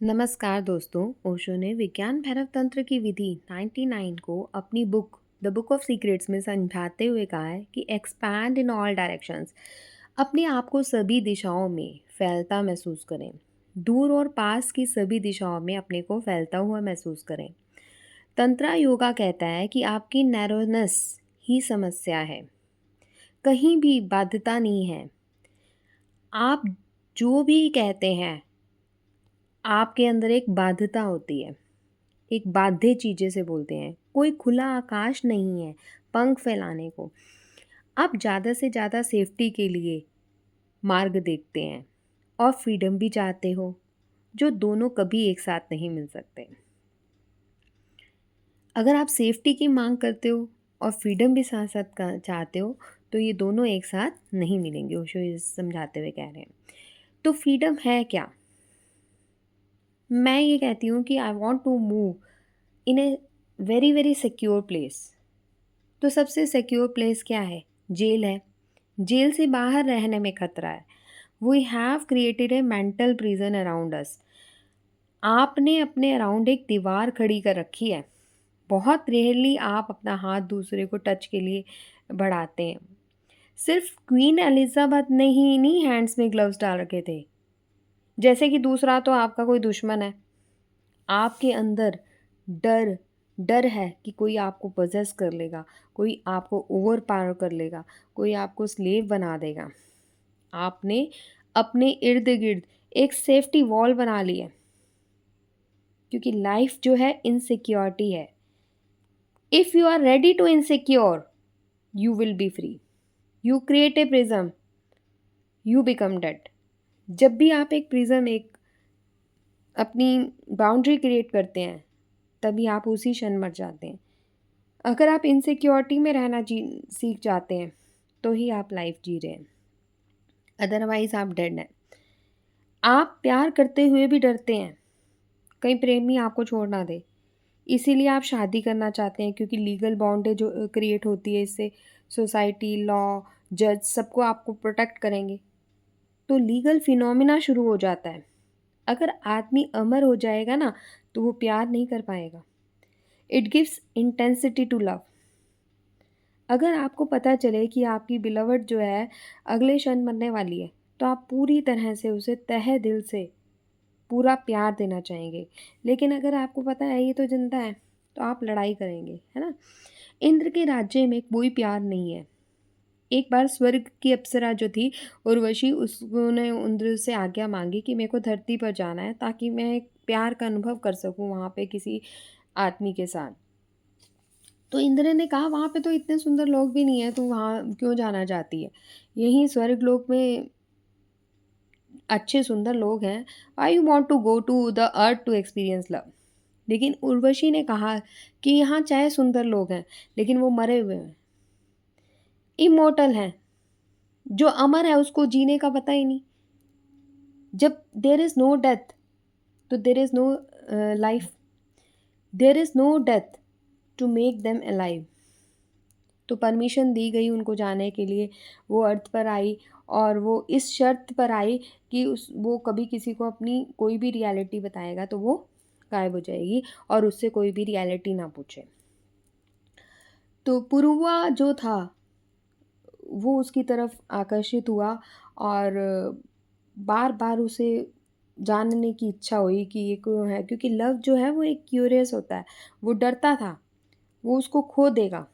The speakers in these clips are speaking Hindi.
नमस्कार दोस्तों। ओशो ने विज्ञान भैरव तंत्र की विधि 99 को अपनी book the book of secrets में समझाते हुए कहा है कि एक्सपैंड इन ऑल डायरेक्शंस। अपने आप को सभी दिशाओं में फैलता महसूस करें। दूर और पास की सभी दिशाओं में अपने को फैलता हुआ महसूस करें। तंत्रा योगा कहता है कि आपकी नैरोनेस ही समस्या है, कहीं भी बाध्यता नहीं है। आप जो भी कहते हैं, आपके अंदर एक बाध्यता होती है, एक बाध्य चीज़ें से बोलते हैं। कोई खुला आकाश नहीं है पंख फैलाने को। आप ज़्यादा से ज़्यादा सेफ्टी के लिए मार्ग देखते हैं और फ्रीडम भी चाहते हो, जो दोनों कभी एक साथ नहीं मिल सकते। अगर आप सेफ्टी की मांग करते हो और फ्रीडम भी साथ साथ चाहते हो, तो ये दोनों एक साथ नहीं मिलेंगे। ओशो ये समझाते हुए कह रहे हैं। तो फ्रीडम है क्या? मैं ये कहती हूँ कि I want to move in a very very secure place. तो सबसे सिक्योर प्लेस क्या है? जेल है। जेल से बाहर रहने में खतरा है। We have created a mental prison around us. आपने अपने अराउंड एक दीवार खड़ी कर रखी है। बहुत रेयरली आप अपना हाथ दूसरे को टच के लिए बढ़ाते हैं। सिर्फ क्वीन एलिजाबेथ ने ही नहीं हैंड्स में ग्लव्स डाल रखे थे, जैसे कि दूसरा तो आपका कोई दुश्मन है। आपके अंदर डर डर है कि कोई आपको पजेस कर लेगा, कोई आपको ओवर पावर कर लेगा, कोई आपको स्लेव बना देगा। आपने अपने इर्द गिर्द एक सेफ्टी वॉल बना ली है, क्योंकि लाइफ जो है इनसिक्योरिटी है। If you are ready to insecure, you will be free. You create a prism, you become dead. जब भी आप एक प्रिज्म, एक अपनी बाउंड्री क्रिएट करते हैं, तभी आप उसी क्षण मर जाते हैं। अगर आप इनसिक्योरिटी में रहना जी सीख जाते हैं, तो ही आप लाइफ जी रहे हैं। अदरवाइज़ आप डेड हैं। आप प्यार करते हुए भी डरते हैं, कहीं प्रेमी आपको छोड़ ना दे। इसीलिए आप शादी करना चाहते हैं, क्योंकि लीगल बॉन्डेज जो क्रिएट होती है, इससे सोसाइटी, लॉ, जज सबको आपको प्रोटेक्ट करेंगे। तो लीगल फिनोमिना शुरू हो जाता है। अगर आदमी अमर हो जाएगा ना, तो वो प्यार नहीं कर पाएगा। It gives intensity to love. अगर आपको पता चले कि आपकी बिलवड जो है अगले क्षण मरने वाली है, तो आप पूरी तरह से उसे तहे दिल से पूरा प्यार देना चाहेंगे। लेकिन अगर आपको पता है ये तो जिंदा है, तो आप लड़ाई करेंगे, है ना? इंद्र के राज्य में कोई प्यार नहीं है। एक बार स्वर्ग की अप्सरा जो थी उर्वशी, उसने इंद्र से आज्ञा मांगी कि मेरे को धरती पर जाना है, ताकि मैं एक प्यार का अनुभव कर सकूं वहाँ पे किसी आदमी के साथ। तो इंद्र ने कहा वहाँ पे तो इतने सुंदर लोग भी नहीं है, तू वहाँ क्यों जाना चाहती है? यहीं स्वर्ग लोक में अच्छे सुंदर लोग हैं। I you want to go to the earth to experience love? लेकिन उर्वशी ने कहा कि यहाँ चाहे सुंदर लोग हैं, लेकिन वो मरे हुए हैं, इमोर्टल हैं। जो अमर है उसको जीने का पता ही नहीं। जब देर इज़ नो डेथ, तो there is no life. There is no death to make them alive. तो परमिशन दी गई उनको जाने के लिए। वो अर्थ पर आई, और वो इस शर्त पर आई कि वो कभी किसी को अपनी कोई भी रियलिटी बताएगा तो वो गायब हो जाएगी, और उससे कोई भी रियलिटी ना पूछे। तो पुरुवा जो था, वो उसकी तरफ आकर्षित हुआ, और बार बार उसे जानने की इच्छा हुई कि ये क्यों है, क्योंकि लव जो है वो एक क्यूरियस होता है। वो डरता था वो उसको खो देगा,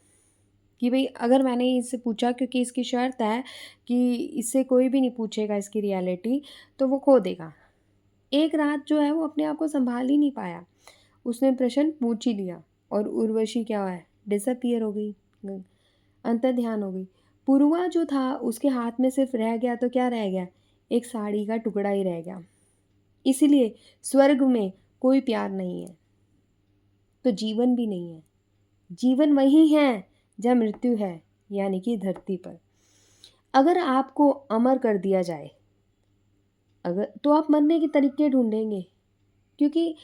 कि भाई अगर मैंने इससे पूछा, क्योंकि इसकी शर्त है कि इससे कोई भी नहीं पूछेगा इसकी रियलिटी, तो वो खो देगा। एक रात जो है वो अपने आप को संभाल ही नहीं पाया, उसने प्रश्न पूछ ही लिया, और उर्वशी क्या है, डिसअपियर हो गई, अंतर ध्यान हो गई। पुरुआ जो था उसके हाथ में सिर्फ रह गया तो क्या रह गया, एक साड़ी का टुकड़ा ही रह गया। इसीलिए स्वर्ग में कोई प्यार नहीं है, तो जीवन भी नहीं है। जीवन वही है जहाँ मृत्यु है, यानी कि धरती पर। अगर आपको अमर कर दिया जाए, अगर तो आप मरने के तरीके ढूंढेंगे, क्योंकि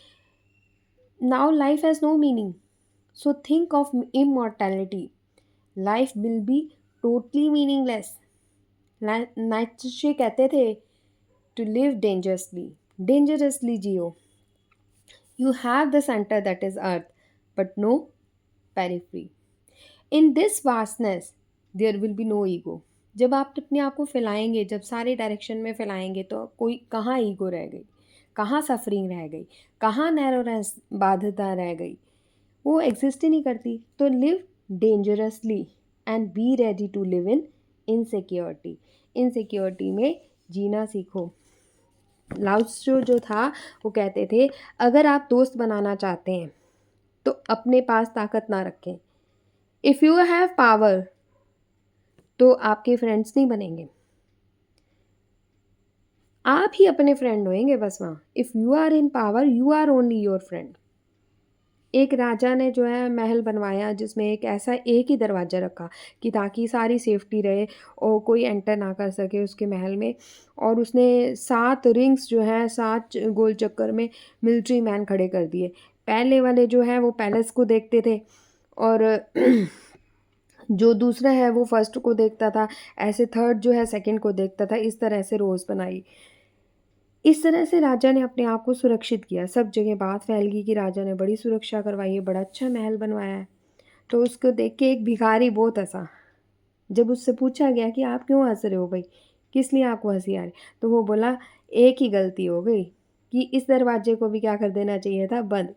now life has no meaning. So think of immortality. Life will be totally meaningless. Nietzsche कहते थे टू लिव डेंजरसली, डेंजरसली जियो। You have the center that is earth, but no periphery. In this vastness, there will be no ego. जब आप अपने आप को फैलाएंगे, जब सारे डायरेक्शन में फैलाएंगे, तो कोई कहाँ ईगो रह गई, कहाँ सफरिंग रह गई, कहाँ नैरोनेस बाध्यता रह गई, वो एग्जिस्ट ही नहीं करती. तो live dangerously and be ready to live in insecurity. Insecurity में जीना सीखो. लाउत्सो जो था वो कहते थे, अगर आप दोस्त बनाना चाहते हैं तो अपने पास ताकत ना रखें. इफ़ यू हैव पावर तो आपके फ्रेंड्स नहीं बनेंगे, आप ही अपने फ्रेंड होएंगे बस वहाँ. If you are in power you are only your friend. एक राजा ने जो है महल बनवाया जिसमें एक ऐसा एक ही दरवाज़ा रखा कि ताकि सारी सेफ्टी रहे और कोई एंटर ना कर सके उसके महल में. और उसने 7 रिंग्स जो है 7 गोल चक्कर में मिलिट्री मैन खड़े कर दिए. पहले वाले जो है वो पैलेस को देखते थे और जो दूसरा है वो फर्स्ट को देखता था, ऐसे थर्ड जो है सेकंड को देखता था. इस तरह से रोज़ बनाई. इस तरह से राजा ने अपने आप को सुरक्षित किया. सब जगह बात फैल गई कि राजा ने बड़ी सुरक्षा करवाई है, बड़ा अच्छा महल बनवाया है. तो उसको देख के एक भिखारी बहुत हंसा. जब उससे पूछा गया कि आप क्यों हंस रहे हो भाई, किस लिए आपको हंसी आ रही, तो वो बोला एक ही गलती हो गई कि इस दरवाजे को भी क्या कर देना चाहिए था, बंद.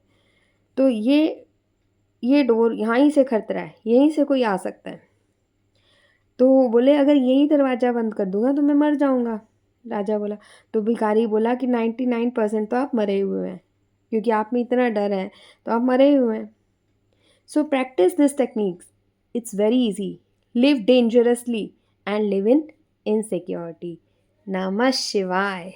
तो ये डोर यहाँ ही से खतरा है, यहीं से कोई आ सकता है. तो बोले अगर यही दरवाज़ा बंद कर दूंगा तो मैं मर जाऊंगा. राजा बोला. तो भिखारी बोला कि 99% तो आप मरे हुए हैं, क्योंकि आप में इतना डर है तो आप मरे हुए हैं. So practice this techniques. It's very easy. Live dangerously and live in insecurity. नमः शिवाय.